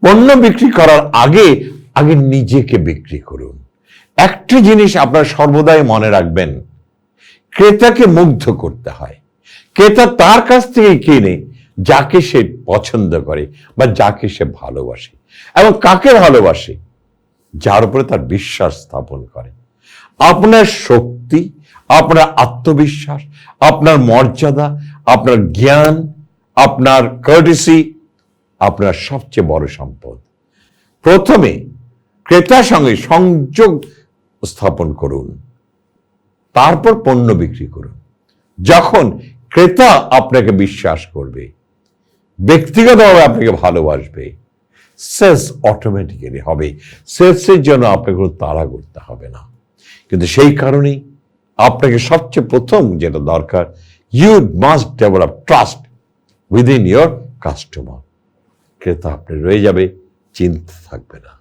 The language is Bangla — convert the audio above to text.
পণ্য বিক্রি করার আগে আগে নিজেকে বিক্রি করুন। একটা জিনিস আপনারা সর্বদাই মনে রাখবেন, ক্রেতাকে মুগ্ধ করতে হয়। ক্রেতা তার কাছ থেকে কিনে যাকে সে পছন্দ করে বা যাকে সে ভালোবাসে। এবং কাকে ভালোবাসে? যার উপরে তার বিশ্বাস স্থাপন করে। আপনার শক্তি, আপনার আত্মবিশ্বাস, আপনার মর্যাদা, আপনার জ্ঞান, আপনার কার্টেসি আপনার সবচেয়ে বড় সম্পদ। প্রথমে ক্রেতার সঙ্গে সংযোগ স্থাপন করুন, তারপর পণ্য বিক্রি করুন। যখন ক্রেতা আপনাকে বিশ্বাস করবে, ব্যক্তিগতভাবে আপনাকে ভালোবাসবে, সেলস অটোমেটিক্যালি হবে। সেলসের জন্য আপনাকে কোনো তাড়া করতে হবে না। কিন্তু সেই কারণেই আপনাকে সবচেয়ে প্রথম যেটা দরকার, you must develop trust within your customer. ক্রেতা আপনি রয়ে যাবে, চিন্তা থাকবে না।